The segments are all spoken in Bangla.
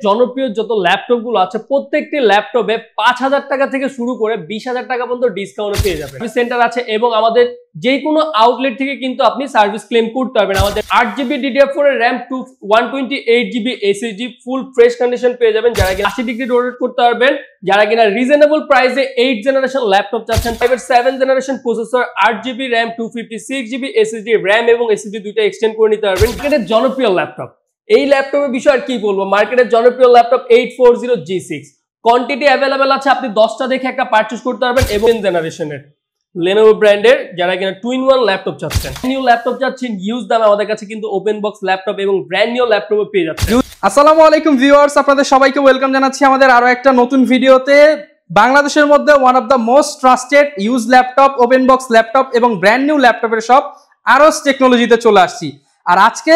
জনপ্রিয় যত ল্যাপটপ গুলো আছে প্রত্যেকটি ল্যাপটপে 5,000 টাকা থেকে শুরু করে 20,000 টাকা পর্যন্ত ডিসকাউন্ট পেয়ে যাবেন। সার্ভিস সেন্টার আছে এবং আমাদের যে কোনো আউটলেট থেকে কিন্তু আপনি সার্ভিস ক্লেম করতে পারবেন। আমাদের 8GB DDR4 এর RAM 128GB SSD ফুল ফ্রেশ কন্ডিশন পেয়ে যাবেন, যারা কিনা 80 ডিগ্রি রোটেট করতে পারবেন, যারা কিনা রিজনেবল প্রাইসে 8 জেনারেশন ল্যাপটপ চাচ্ছেন, 7 generation processor, 8GB RAM 256GB SSD RAM এবং SSD দুইটা এক্সটেন্ড করে নিতে পারবেন। এটা জনপ্রিয় ল্যাপটপ। এই ল্যাপটপের বিষয় আর কি বলবো, মার্কেটের জনপ্রিয় ল্যাপটপ 840G6 কোয়ান্টিটি অ্যাভেলেবেল আছে, আপনি 10টা দেখে একটা পারচেজ করতে পারবেন। এবং জেনারেশনের Lenovo ব্র্যান্ডের যারা কিনা 2-in-1 ল্যাপটপ চাচ্ছেন, নিউ ল্যাপটপ চাচ্ছেন ইউজ দামে, আমাদের কাছে কিন্তু ওপেন বক্স ল্যাপটপ এবং ব্র্যান্ড নিউ ল্যাপটপ পেয়ে যাচ্ছেন। আসসালামু আলাইকুম ভিউয়ার্স, আপনাদের সবাইকে ওয়েলকাম জানাচ্ছি আমাদের আরো একটা নতুন ভিডিওতে। বাংলাদেশের মধ্যে one of the most trusted use laptop, open box laptop এবং ব্র্যান্ড নিউ ল্যাপটপের শপ আরস টেকনোলজিতে চলে আসছি। আর আজকে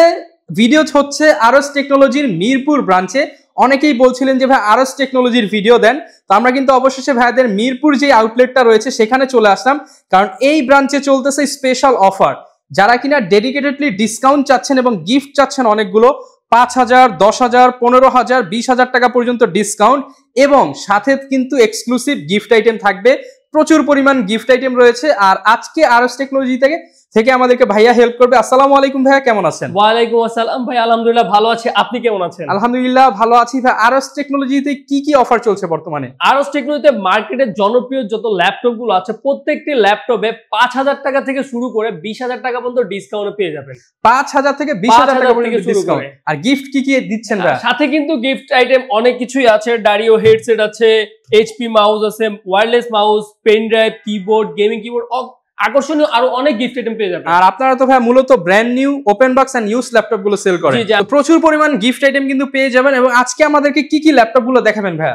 ভিডিও হচ্ছে আরস টেকনোলজির মিরপুর ব্রাঞ্চে। অনেকেই বলছিলেন যে ভাই আরস টেকনোলজির ভিডিও দেন, তো আমরা কিন্তু অবশেষে ভাইদের মিরপুর যে আউটলেটটা রয়েছে সেখানে চলে আসলাম, কারণ এই ব্রাঞ্চে চলতেছে স্পেশাল অফার। যারা কিনা ডেডিকেটেডলি ডিসকাউন্ট চাচ্ছেন এবং গিফট চাচ্ছেন অনেকগুলো, 5,000, 10,000, 15,000, 20,000 টাকা পর্যন্ত ডিসকাউন্ট এবং সাথে কিন্তু এক্সক্লুসিভ গিফট আইটেম থাকবে, প্রচুর পরিমাণ গিফট আইটেম রয়েছে। আর আজকে আরস টেকনোলজি থেকে আমাদেরকে ভাইয়া হেল্প করবে। আসসালামু আলাইকুম ভাইয়া, কেমন আছেন? ওয়ালাইকুম আসসালাম ভাই, আলহামদুলিল্লাহ ভালো আছি, আপনি কেমন আছেন? আলহামদুলিল্লাহ ভালো আছি ভাই। আরস টেকনোলজিতে কি কি অফার চলছে বর্তমানে? আরস টেকনোলজিতে মার্কেটের জনপ্রিয় যত ল্যাপটপ গুলো আছে প্রত্যেকটি ল্যাপটপে 5,000 টাকা থেকে শুরু করে 20,000 টাকা পর্যন্ত ডিসকাউন্ট পেয়ে যাবেন। 5,000 থেকে 20,000 টাকা পর্যন্ত ডিসকাউন্ট। আর গিফট কি কি দিচ্ছেন ভাই? সাথে কিন্তু গিফট আইটেম অনেক কিছুই আছে, ডারিও হেডসেট আছে, এইচপি মাউস আছে, wireless mouse, pen drive, keyboard, gaming keyboard, আকর্ষণীয় আরো অনেক গিফট আইটেম পেয়ে যাবেন। আর আপনারা তো ভাই মূলত brand new open box and use laptop গুলো সেল করেন, প্রচুর পরিমাণ গিফট আইটেম কিন্তু পেয়ে যাবেন। এবং আজকে আমাদেরকে কি কি ল্যাপটপ গুলো দেখাবেন ভাই?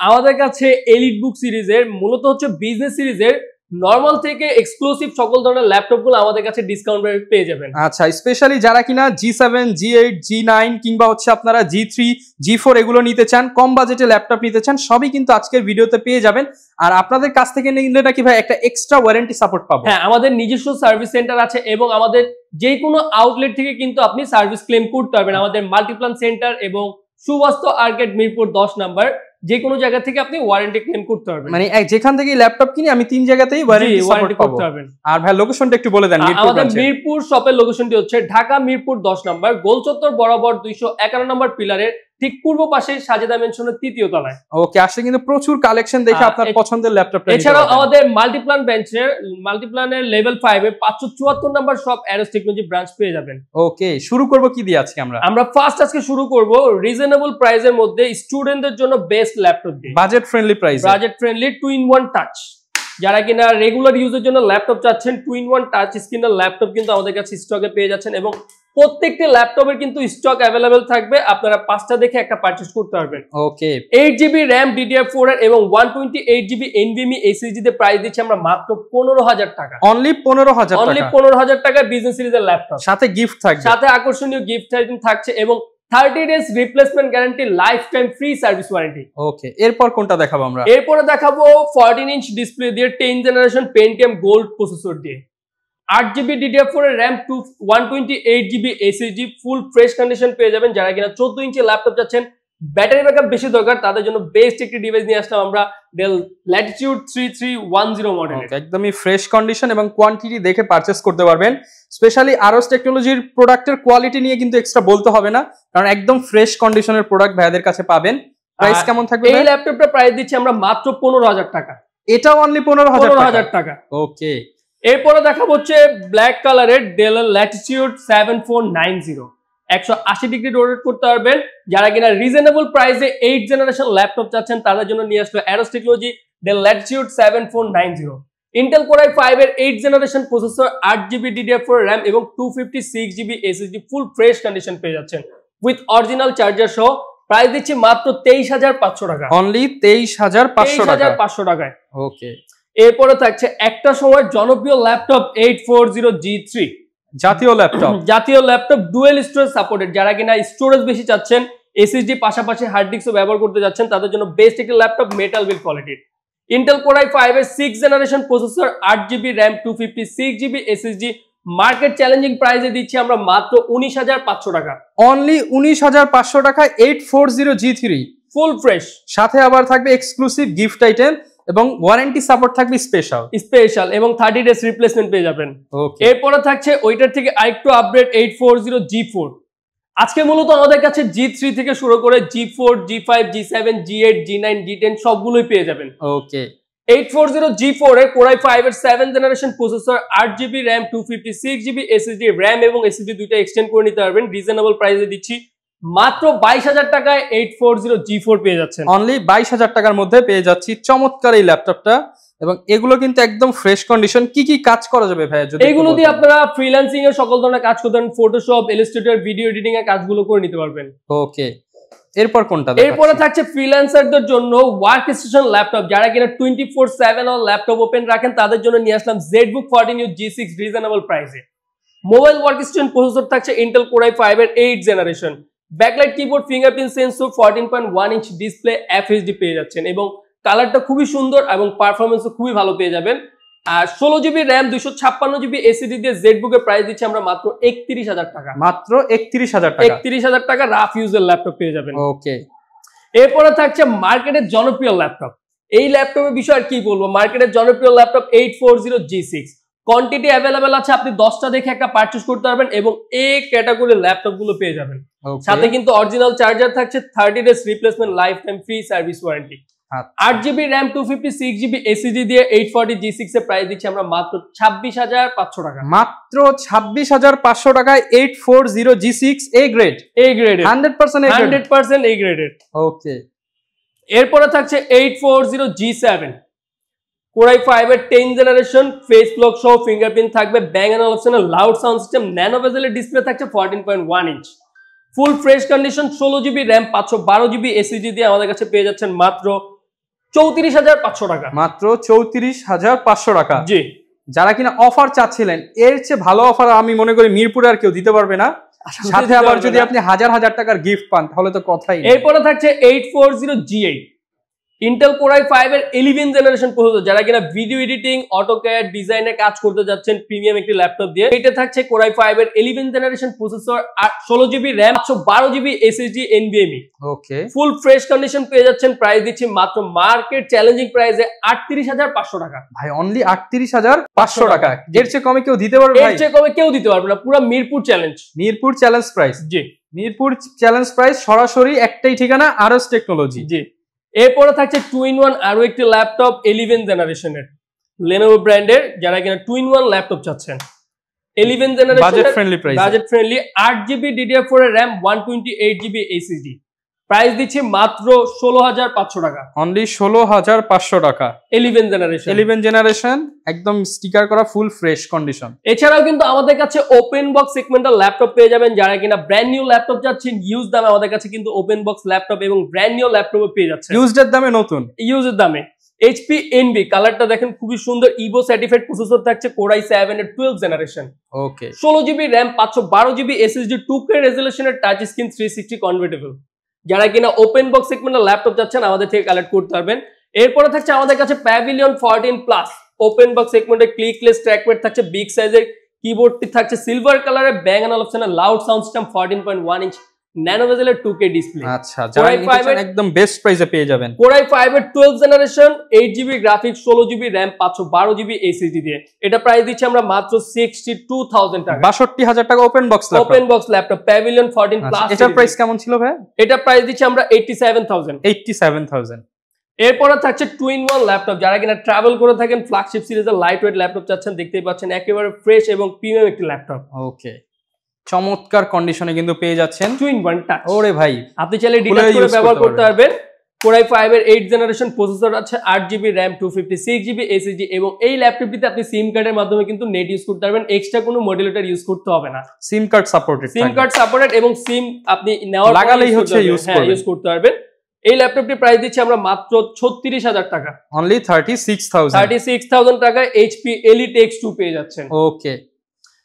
আমাদের কাছে এলিট বুক সিরিজের, মূলত হচ্ছে বিজনেস সিরিজের নরমাল থেকে এক্সক্লুসিভ সকল ধরনের ল্যাপটপ গুলো আমাদের কাছে ডিসকাউন্ট পেয়ে যাবেন। আচ্ছা, স্পেশালি যারা কিনা G7, G8, G9 কিংবা হচ্ছে আপনারা G3, G4 এগুলো নিতে চান, কম বাজেটে ল্যাপটপ নিতে চান, সবই কিন্তু আজকের ভিডিওতে পেয়ে যাবেন। আর আপনাদের কাছ থেকে নিলে নাকি ভাই একটা এক্সট্রা ওয়ারেন্টি সাপোর্ট পাবো? হ্যাঁ, আমাদের নিজস্ব সার্ভিস সেন্টার আছে এবং আমাদের যে কোনো আউটলেট থেকে কিন্তু আপনি সার্ভিস ক্লেম করতে পারবেন। আমাদের মাল্টিপ্লান সেন্টার এবং সুবাস্তু আর্কেড মিরপুর 10 নাম্বার, যে কোনো জায়গা থেকে আপনি ওয়ারেন্টি ক্লেম করতে পারবেন। মানে যেখান থেকে ল্যাপটপ কিনি আমি 3 জায়গাতেই ওয়ারেন্টি সাপোর্ট করতে পারবেন। আর ভাই লোকেশনটা একটু বলে দেন। আমাদের মিরপুর শপের লোকেশনটি হচ্ছে ঢাকা মিরপুর 10 নাম্বার, গোল চত্বর বরাবর 251 নম্বর পিলারের ঠিক পূর্ব পাশে সাজেদা মেনশনের 3য় তলায়। ওকে, আসলে কিন্তু প্রচুর কালেকশন দেখে আপনার পছন্দের ল্যাপটপটা। এছাড়াও আমাদের মাল্টিপ্লানের লেভেল 5 এ 574 নাম্বার শপ আরস টেকনোলজি ব্রাঞ্চ পেয়ে যাবেন। ওকে, শুরু করব কি দিয়ে আজকে? আমরা ফার্স্ট আজকে শুরু করব রিজনেবল প্রাইসের মধ্যে স্টুডেন্টদের জন্য বেস্ট ল্যাপটপ দিয়ে, budget friendly price, budget friendly 2-in-1 touch. যারা কিনা রেগুলার ইউজের জন্য ল্যাপটপ চাচ্ছেন, 2-in-1 টাচ স্ক্রিনের ল্যাপটপ কিন্তু আমাদের কাছে স্টকে পেয়ে যাচ্ছেন এবং প্রত্যেকটি ল্যাপটপের কিন্তু স্টক অ্যাভেলেবেল থাকবে, আপনারা 5টা দেখে একটা পারচেজ করতে পারবেন। ওকে, 8GB RAM DDR4 এর এবং 128GB NVMe SSD তে প্রাইস দিচ্ছি আমরা মাত্র 15,000 টাকা। অনলি 15,000 টাকা, অনলি 15,000 টাকা বিজনেস সিরিজের ল্যাপটপ, সাথে গিফট থাকবে, সাথে আকর্ষণীয় গিফট আইটেম থাকছে এবং 30 days replacement guarantee, life time free service warranty. Okay, এরপর কোনটা দেখাবো আমরা? এরপরে দেখাবো 14 ইঞ্চ ডিসপ্লে দিয়ে 10 জেনারেশন পেন্টিয়াম গোল্ড প্রসেসর দিয়ে, 8GB DDR4 এর RAM 128GB SSD ফুল ফ্রেশ কন্ডিশন পেয়ে যাবেন। যারা কিনা 14 ইঞ্চি ল্যাপটপ চাচ্ছেন, ব্যাটারি ব্যাকআপ বেশি দরকার, তাদের জন্য বেস্ট একটি ডিভাইস নিয়ে আসলাম আমরা, ডেল ল্যাটিটিউড 3310 মডেল। একদমই ফ্রেশ কন্ডিশন এবং কোয়ান্টিটি দেখে পারচেজ করতে পারবেন। স্পেশালি আরস টেকনোলজির প্রোডাক্টের কোয়ালিটি নিয়ে কিন্তু এক্সট্রা বলতে হবে না, কারণ একদম ফ্রেশ কন্ডিশনের প্রোডাক্ট ভাইদের কাছে পাবেন। প্রাইস কেমন থাকবে? এই ল্যাপটপটা প্রাইস দিচ্ছি আমরা মাত্র 15,000 টাকা। এটাও অনলি 15,000 টাকা। ওকে, এরপরে দেখাবো হচ্ছে ব্ল্যাক কালারের ডেল ল্যাটিটিউড 7490, 180 ডিগ্রি রোটেট করতে পারবেন। যারা কিনা রিজনেবল প্রাইসে 8 জেনারেশন ল্যাপটপ চাচ্ছেন, তাদের জন্য নিয়ে আসলো আরস technology del Latitude 7490, Intel core i5 এর 8 generation processor, 8GB DDR4 RAM এবং 256GB SSD ফুল ফ্রেশ কন্ডিশন পেয়ে যাচ্ছেন উইথ অরিজিনাল চার্জার সহ। প্রাইস দিচ্ছি মাত্র 23,500 টাকা। অনলি 23,500 টাকায়। ওকে, এরপরে থাকছে একটা সময়ের জনপ্রিয় ল্যাপটপ 840G3, জাতীয় ল্যাপটপ ডুয়েল স্টোরেজ সাপোর্টেড। যারা কিনা স্টোরেজ বেশি চাচ্ছেন, SSD পাশাপাশি হার্ড ডিস্কও ব্যবহার করতে যাচ্ছেন, তাদের জন্য বেস্ট একটি ল্যাপটপ, মেটাল বিল্ড কোয়ালিটির। ইন্টেল কোর i5 এর 6 generation processor, 8GB RAM 256GB SSD market challenging প্রাইসে দিচ্ছি আমরা মাত্র 19,500 টাকা। অনলি 19,500 টাকায় 840G3 ফুল ফ্রেশ, সাথে আবার থাকবে এক্সক্লুসিভ গিফট আইটেম এবং ওয়ারেন্টি সাপোর্ট থাকবে স্পেশাল এবং 30 ডেজ রিপ্লেসমেন্ট পেয়ে যাবেন। ওকে, এরপরে থাকছে ওইটার থেকে আরেকটু আপডেট 840G4। আজকে মূলত আমাদের কাছে G3 থেকে শুরু করে G4, G5, G7, G8, G9, G10 সবগুলোই পেয়ে যাবেন। ওকে, 840G4 এর Core i5 এর 7th generation processor, 8GB RAM, 256GB SSD, RAM এবং SSD দুইটা এক্সটেন্ড করে নিতে পারবেন। রিজনেবল প্রাইসে দিচ্ছি মাত্র 22,000 টাকায় 840G4 পেয়ে যাচ্ছেন। অনলি 22,000 টাকার মধ্যে পেয়ে যাচ্ছি চমৎকার এই ল্যাপটপটা, এবং এগুলো কিন্তু একদম ফ্রেশ কন্ডিশন। কি কি কাজ করা যাবে ভাইয়া? যদি এগুলো দিয়ে আপনারা ফ্রিল্যান্সিং এর সকল ধরনের কাজ করতে পারেন, ফটোশপ, ইলাস্ট্রেটর, ভিডিও এডিটিং এর কাজগুলো করে নিতে পারবেন। ওকে, এরপর কোনটা? এরপরে থাকছে ফ্রিল্যান্সারদের জন্য ওয়ার্ক স্টেশন ল্যাপটপ। যারা কিনা 24/7 অন ল্যাপটপ ওপেন রাখেন তাদের জন্য নিয়ে আসলাম ZBook 14U G6 রিজনেবল প্রাইসে। মোবাইল ওয়ার্ক স্টেশন প্রসেসর থাকছে Intel Core i5 এর 8th generation, backlight keyboard, fingerprint sensor, 14.1 inch display, FHD পেয়ে যাচ্ছেন এবং কালারটা খুবই সুন্দর এবং পারফরমেন্সও খুবই ভালো পেয়ে যাবেন। আর 16GB RAM, 256GB SSD দিয়ে ZBook এর প্রাইস দিচ্ছি আমরা মাত্র 31,000 টাকা। মাত্র 31,000 টাকা। 31,000 টাকা রাফ ইউজের ল্যাপটপ পেয়ে যাবেন। ওকে, এরপরে থাকছে মার্কেটের জনপ্রিয় ল্যাপটপ। এই ল্যাপটপের বিষয়ে আর কি বলবো, মার্কেটের জনপ্রিয় ল্যাপটপ 840G6 কোয়ান্টিটি অ্যাভেলেবেল আছে, আপনি 10টা দেখে একটা পারচেজ করতে পারবেন এবং এই ক্যাটাগরির ল্যাপটপ গুলো পেয়ে যাবেন। সাথে কিন্তু অরিজিনাল চার্জার থাকছে, 30 days replacement, life time free service warranty. 8GB RAM, 256GB SSD দিয়ে 840G6 এর প্রাইস দিচ্ছি আমরা মাত্র 26,500 টাকা। মাত্র 26,500 টাকায় 840G6 A গ্রেড, 100% A গ্রেডের। ওকে, এরপরে থাকছে 840G7 Core i5 এর 10th জেনারেশন, ফেস লক সহ ফিঙ্গারপ্রিন্ট থাকবে, Bang and optional loud sound system, nano বেজেলের ডিসপ্লে থাকছে, 14.1 inch, full fresh condition, 16GB RAM, 512GB SSD দিয়ে আমাদের কাছে পেয়ে যাচ্ছেন মাত্র 34,500 টাকা। মাত্র 34,500 টাকা। জি, যারা কিনা অফার চাচ্ছিলেন, এর চেয়ে ভালো অফার আমি মনে করি মিরপুরে আর কেউ দিতে পারবে না। সাথে আবার যদি আপনি হাজার হাজার টাকার গিফট পান তাহলে তো কথাই নেই। এরপরে থাকছে 840G8 Intel Core i5 এর 11th জেনারেশন প্রসেসর। যারা কিনা ভিডিও এডিটিং, অটোক্যাড, ডিজাইনে কাজ করতে যাচ্ছেন প্রিমিয়াম একটি ল্যাপটপ দিয়ে, এটা থাকছে Core i5 এর 11th generation processor, 16GB RAM, 512GB SSD NVMe। ওকে, ফুল ফ্রেশ কন্ডিশন পেয়ে যাচ্ছেন। প্রাইস দিচ্ছি মাত্র মার্কেট চ্যালেঞ্জিং প্রাইসে 38,500 টাকা। ভাই অনলি 38,500 টাকা। এর চেয়ে কমে কেউ দিতে পারবে? এর চেয়ে কমে কেউ দিতে পারবে না, পুরো Mirpur challenge. Mirpur challenge price. জি, মিরপুর চ্যালেঞ্জ প্রাইস, সরাসরি একটাই ঠিকানা, আরস টেকনোলজি। জি। এরপরে থাকছে 2-in-1 আরো একটি ল্যাপটপ 11th জেনারেশনের Lenovo ব্র্যান্ডের। যারা কিনা 2-in-1 ল্যাপটপ চাচ্ছেন 11th generation, budget friendly price, budget friendly, 8GB DDR4 এর RAM, 128GB SSD, প্রাইস দিচ্ছি মাত্র 16,500 টাকা। অনলি 16,500 টাকা। 11th জেনারেশন একদম স্টিকার করা, ফুল ফ্রেশ কন্ডিশন। এছাড়াও কিন্তু আমাদের কাছে ওপেন বক্স সেগমেন্টাল ল্যাপটপ পেয়ে যাবেন। যারা কিনা ব্র্যান্ড নিউ ল্যাপটপ চাচ্ছেন ইউজ দামে, আমাদের কাছে কিন্তু ওপেন বক্স ল্যাপটপ এবং ব্র্যান্ড নিউ ল্যাপটপ পেয়ে যাচ্ছে ইউজডের দামে, নতুন ইউজের দামে। HP Envy কালারটা দেখেন খুবই সুন্দর, ইভো সার্টিফাইড প্রসেসর থাকছে, Core i7 এর 12th generation, okay, 16GB RAM, 512GB SSD, 2K রেজোলিউশনের টাচ স্ক্রিন, 360 কনভার্টেবল। যারা কিনা ওপেন বক্স সেগমেন্টের ল্যাপটপ যাচ্ছেন আমাদের থেকে কালেক্ট করতে পারবেন। এরপরে থাকছে আমাদের কাছে Pavilion 14 প্লাস ওপেন বক্স সেগমেন্টের ক্লিকলেস ট্র্যাকপ্যাড থাকছে, বিগ সাইজের কিবোর্ডটি থাকছে সিলভার কালারে, Bang and optional loud sound system, 14.1 inch nano বেজেলের 2K ডিসপ্লে। আচ্ছা, যারা নিচ্ছেন একদম বেস্ট প্রাইসে পেয়ে যাবেন। Core i5 এর 12th generation, 8GB graphics, 16GB RAM, 512GB SSD দিয়ে এটা প্রাইস দিচ্ছি আমরা মাত্র 62,000 টাকা। 62,000 টাকা open box laptop. Open box laptop Pavilion 14 plus. এটার প্রাইস কেমন ছিল ভাই? এটা প্রাইস দিচ্ছি আমরা 87,000। 87,000। এরপরে থাকছে 2-in-1 ল্যাপটপ। যারা কিনা ট্রাভেল করে থাকেন, ফ্ল্যাগশিপ সিরিজের লাইট ওয়েট ল্যাপটপ চাচ্ছেন, দেখতেই পাচ্ছেন একেবারে ফ্রেশ এবং প্রিমিয়াম একটি ল্যাপটপ। ওকে, চমৎকার কন্ডিশনে কিন্তু পেয়ে যাচ্ছেন 2-in-1 টাচ। ওরে ভাই, আপনি চাইলে ডিটাচ করে ব্যবহার করতে পারবেন। Core i5 এর 8th জেনারেশন প্রসেসর আছে, 8GB RAM, 256GB SSD এবং এই ল্যাপটপটিতে আপনি সিম কার্ডের মাধ্যমে কিন্তু নেট ইউজ করতে পারবেন, এক্সট্রা কোনো মডুলেটর ইউজ করতে হবে না। সিম কার্ড সাপোর্টেড, সিম কার্ড সাপোর্টেড এবং সিম আপনি নেওয়ার লাগালেই হচ্ছে ইউজ করতে পারবেন। এই ল্যাপটপটির প্রাইস দিচ্ছি আমরা মাত্র 36,000 টাকা। অনলি 36,000 টাকায় HP Elite X2 পেয়ে যাচ্ছেন। ওকে,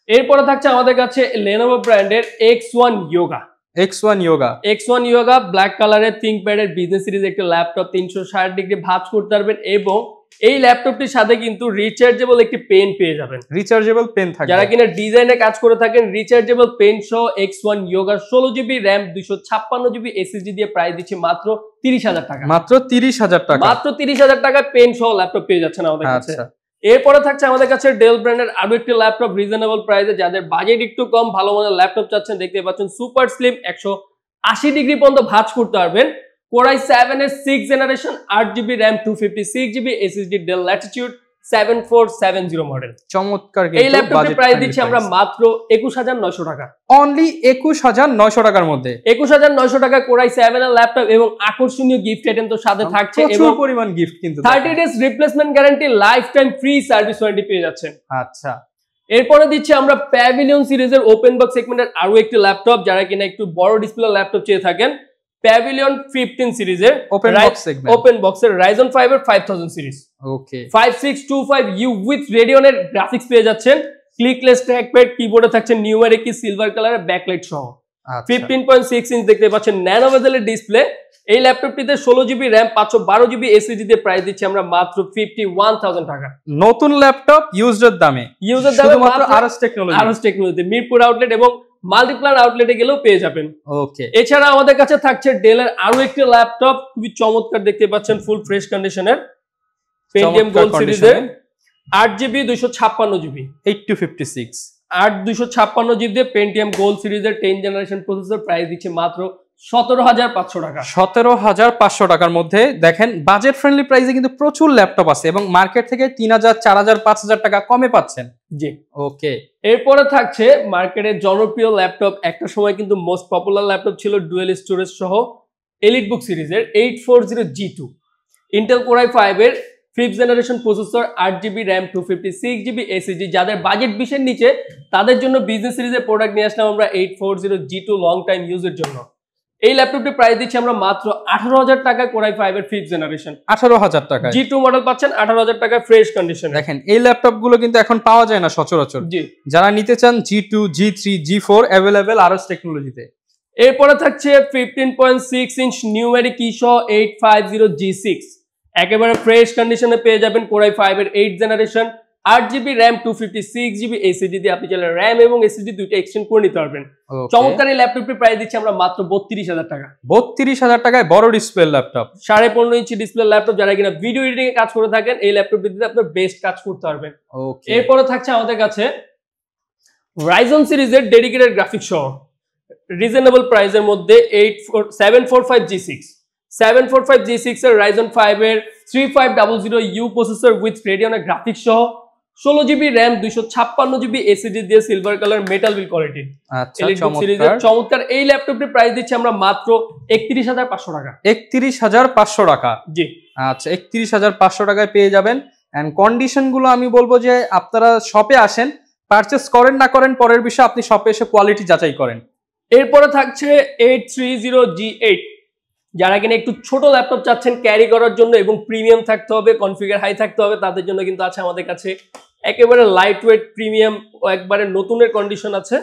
এরপরে থাকছে আমাদের কাছে Lenovo ব্র্যান্ডের X1 Yoga ব্ল্যাক কালারের থিংকপ্যাড এর বিজনেস সিরিজ একটি ল্যাপটপ, 360 ডিগ্রি ভাঁজ করতে পারবেন এবং এই ল্যাপটপটির সাথে কিন্তু রিচার্জেবল একটি পেন পেয়ে যাবেন। রিচার্জেবল পেন থাকবে। যারা কিনা ডিজাইনে কাজ করে থাকেন, রিচার্জেবল পেন সহ X1 Yoga 16GB RAM 256GB SSD দিয়ে প্রাইস দিচ্ছি মাত্র 30,000 টাকা। মাত্র 30,000 টাকা। মাত্র 30,000 টাকায় পেন সহ ল্যাপটপ পেয়ে যাচ্ছেন আমাদের কাছে। আচ্ছা, এরপরে থাকছে আমাদের কাছে ডেল ব্র্যান্ডের আরো একটি ল্যাপটপ রিজনেবল প্রাইসে, যাদের বাজেট একটু কম, ভালো মানের ল্যাপটপ চাচ্ছেন, দেখতে পাচ্ছেন সুপার স্লিম 180 ডিগ্রি পর্যন্ত ভাঁজ করতে পারবেন। Core i7 এর 6th generation 8GB RAM 256GB SSD del Latitude 7470 model. চমৎকার। এই ল্যাপটপের প্রাইস দিচ্ছি আমরা মাত্র 21,900 টাকা। অনলি 21,900 টাকার মধ্যে 21,900 টাকা Core i7 এর ল্যাপটপ এবং আকর্ষণীয় গিফট আইটেম তো সাথে থাকছে, এবং প্রচুর পরিমাণ গিফট কিন্তু 30 days replacement guarantee, life time free service warranty পেয়ে যাচ্ছেন। আচ্ছা, এরপরে দিচ্ছি আমরা প্যাভিলিয়ন সিরিজের ওপেন বক্স সেগমেন্টের আরো একটি ল্যাপটপ, যারা কিনা একটু বড় ডিসপ্লে ল্যাপটপ চেয়ে থাকেন। প্যাভিলিয়ন 15 সিরিজের ওপেন বক্স সেগমেন্ট, ওপেন বক্সের Ryzen 5 এর 5000 সিরিজ। ওকে, 5625U উইথ রেডিয়নের গ্রাফিক্স পেয়ে যাচ্ছেন। ক্লিকলেস ট্র্যাকপ্যাড, কিবোর্ডে থাকছে নিউমেরিক কি সিলভার কালারের ব্যাকলাইট সহ। 15.6 ইঞ্চ দেখতে পাচ্ছেন ন্যানো বেজেলের ডিসপ্লে। এই ল্যাপটপটিতে 16GB RAM 512GB SSD দিয়ে প্রাইস দিচ্ছি আমরা মাত্র 51,000 টাকা। নতুন ল্যাপটপ ইউজড দামে, শুধুমাত্র আরএস টেকনোলজি মিরপুর আউটলেট এবং মাল্টিপ্লান আউটলেটে গেলেও পেয়ে যাবেন। ওকে, এছাড়া আমাদের কাছে থাকছে ডেলের আরো একটি ল্যাপটপ, খুবই চমৎকার দেখতে পাচ্ছেন, ফুল ফ্রেশ কন্ডিশনের পেন্টিয়াম গোল্ড সিরিজের 8GB 256GB 8256 256GB দিয়ে পেন্টিয়াম গোল্ড সিরিজের 10th জেনারেশন প্রসেসর, প্রাইস দিচ্ছে মাত্র 17,500 টাকা। 17,500 টাকার মধ্যে দেখেন বাজেট ফ্রেন্ডলি প্রাইসে কিন্তু প্রচুর ল্যাপটপ আছে এবং মার্কেট থেকে 3,000, 4,000, 5,000 টাকা কমে পাচ্ছেন। জি, ওকে। এরপরে থাকছে মার্কেটের জনপ্রিয় ল্যাপটপ, একটা সময় কিন্তু মোস্ট পপুলার ল্যাপটপ ছিল ডুয়েল স্টোরেজ সহ এলিটবুক সিরিজের 840G2 ইন্টেল Core i5 এর 5th generation processor, 8GB RAM 256GB SSD। যাদের বাজেট 20 এর নিচে, তাদের জন্য বিজনেস সিরিজের প্রোডাক্ট নিয়ে আসলাম আমরা 840G2 লং টাইম ইউজের জন্য। এই ল্যাপটপটির প্রাইস দিচ্ছি আমরা মাত্র 18,000 টাকা। Core i5 এর 5th জেনারেশন 18,000 টাকা। G2 মডেল পাচ্ছেন 18,000 টাকায় ফ্রেশ কন্ডিশনে। দেখেন এই ল্যাপটপ গুলো কিন্তু এখন পাওয়া যায় না সচরাচর। জি, যারা নিতে চান G2, G3, G4 available RS টেকনোলজিতে। এরপরে থাকছে 15.6 ইঞ্চ নিউমেরিক কি সহ 850G6, একেবারে ফ্রেশ কন্ডিশনে পেয়ে যাবেন। Core i5 এর 8th generation 8GB RAM 256GB SSD দিয়ে আপনি চাইলে RAM এবং SSD দুইটা এক্সটেন্ড করে নিতে পারবেন। চমৎকার এই ল্যাপটপটির প্রাইস দিচ্ছি আমরা মাত্র 32,000 টাকা। 32,000 টাকায় বড় display laptop, 15.5 inch display laptop, যারা কিনা ভিডিও এডিটিং এ কাজ করে থাকেন, এই ল্যাপটপটি দিয়ে আপনার বেস্ট কাজ করতে পারবেন। ওকে। এরপরে থাকছে আমাদের কাছে Ryzen সিরিজের ডেডিকেটেড গ্রাফিক্স সহ রিজনেবল প্রাইসের মধ্যে 745G6 এর Ryzen 5 এর 3500U প্রসেসর উইথ রেডিয়নের গ্রাফিক্স সহ 16GB RAM 256GB SSD দিয়ে সিলভার কালার মেটাল বিল কোয়ালিটি। আচ্ছা, চমৎকার। চমৎকার এই ল্যাপটপটির প্রাইস দিচ্ছি আমরা মাত্র 31,500 টাকা। 31,500 টাকা। জি, আচ্ছা, 31,500 টাকায় পেয়ে যাবেন। এন্ড কন্ডিশন গুলো আমি বলবো যে আপনারা শপে আসেন, পারচেজ করেন না করেন পরের বিষয়, আপনি শপে এসে কোয়ালিটি যাচাই করেন। এরপরে থাকছে 830G8, যারা কিনা একটু ছোট ল্যাপটপ চাচ্ছেন ক্যারি করার জন্য এবং প্রিমিয়াম থাকতে হবে, কনফিগার হাই থাকতে হবে, তাদের জন্য কিন্তু আছে আমাদের কাছে একেবারে লাইট ওয়েট প্রিমিয়াম ও একবারে নতুনের কন্ডিশন আছে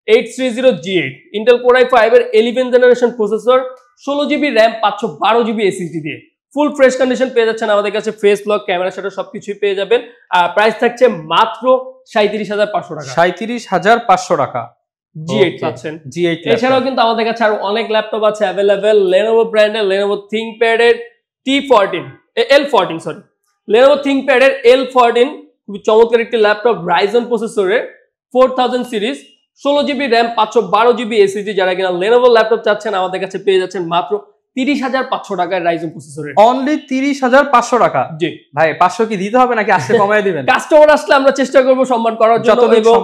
830G8 ইন্টেল Core i5 এর 11th generation processor, 16GB RAM 512GB SSD দিয়ে ফুল ফ্রেশ কন্ডিশন পেয়ে যাচ্ছেন আমাদের কাছে। ফেস লক, ক্যামেরা শাটার সবকিছুই পেয়ে যাবেন। আর প্রাইস থাকছে মাত্র 37,500 টাকা। 37,500 টাকা G8 পাচ্ছেন। G8 এছাড়াও কিন্তু আমাদের কাছে আরো অনেক ল্যাপটপ আছে अवेलेबल। Lenovo ব্র্যান্ডের Lenovo ThinkPad এর Lenovo ThinkPad এর L14 খুবই চমৎকার একটি ল্যাপটপ, Ryzen প্রসেসরের 4000 series, 16GB RAM 512GB SSD। যারা কিনা Lenovo ল্যাপটপ চাচ্ছেন, আমাদের কাছে পেয়ে যাচ্ছেন মাত্র 30,500 টাকায় Ryzen প্রসেসরের। অনলি 30,500 টাকা। জি ভাই, 500 কি দিতে হবে নাকি আসলে কমায় দিবেন? কাস্টমার আসলে আমরা চেষ্টা করব সম্মান করার জন্য, এবং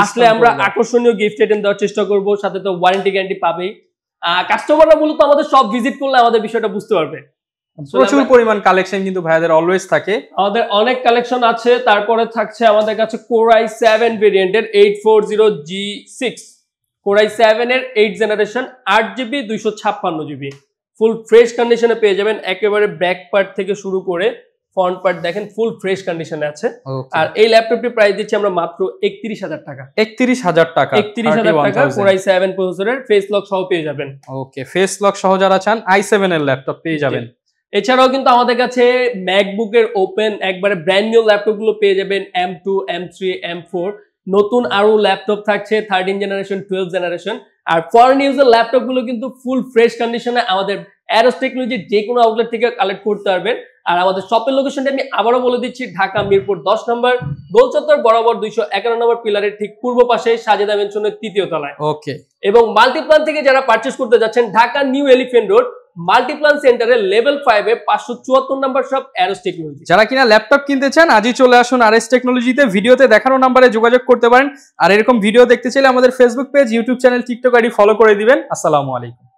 আসলে আমরা আকর্ষণীয় গিফট আইটেম দেওয়ার চেষ্টা করব, সাথে তো ওয়ারেন্টি গ্যারান্টি পাবেই। কাস্টমাররা মূলত আমাদের সব ভিজিট করলে আমাদের বিষয়টা বুঝতে পারবে। প্রচুর পরিমাণ কালেকশন কিন্তু ভাইয়াদের অলওয়েজ থাকে, আমাদের অনেক কালেকশন আছে। তারপরে থাকছে আমাদের কাছে Core i7 ভেরিয়েন্টের 840G6, Core i7 এর 8th generation 8GB 256GB full fresh কন্ডিশনে পেয়ে যাবেন। একেবারে ব্যাক পার্ট থেকে শুরু করে ফ্রন্ট পার্ট দেখেন ফুল ফ্রেশ কন্ডিশনে আছে। আর এই ল্যাপটপটির প্রাইস দিচ্ছি আমরা মাত্র 31,000 টাকা। 31,000 টাকা। 31,000 টাকা Core i7 প্রসেসরের ফেস লক সহ পেয়ে যাবেন। ওকে, ফেস লক সহ যারা চান i7 এর ল্যাপটপ পেয়ে যাবেন। এছাড়াও কিন্তু আমাদের কাছে ম্যাকবুকের ওপেন একবারে ব্র্যান্ড নিউ ল্যাপটপ গুলো পেয়ে যাবেন M2, M3, M4। নতুন আরো ল্যাপটপ থাকছে 13 জেনারেশন, 12 জেনারেশন। আর ফরেন ইউজের ল্যাপটপ গুলো কিন্তু ফুল ফ্রেশ কন্ডিশনে আমাদের অ্যারোস টেকনোলজি যে কোনো আউটলেট থেকে কালেক্ট করতে পারবেন। আর আমাদের শপের লোকেশনটা আমি আবারও বলে দিচ্ছি, ঢাকা মিরপুর 10 নম্বর গোল চত্বর বরাবর 251 নম্বর পিলারের ঠিক পূর্ব পাশে সাজেদা মেনশনের 3য় তলায়। ওকে। এবং মাল্টিপ্লান থেকে যারা পারচেজ করতে যাচ্ছেন, Dhaka new elephant road Multiplan সেন্টারে লেভেল 5 এ 574 নম্বর শপ অ্যারোস টেকনোলজি। যারা কিনা ল্যাপটপ কিনতে চান আজই চলে আসুন আরএস টেকনোলজিতে। ভিডিওতে দেখানো নম্বরে যোগাযোগ করতে পারেন। আর এরকম ভিডিও দেখতে চাইলে আমাদের Facebook page, YouTube channel, TikTok ID follow করে দিবেন। আসসালামু আলাইকুম।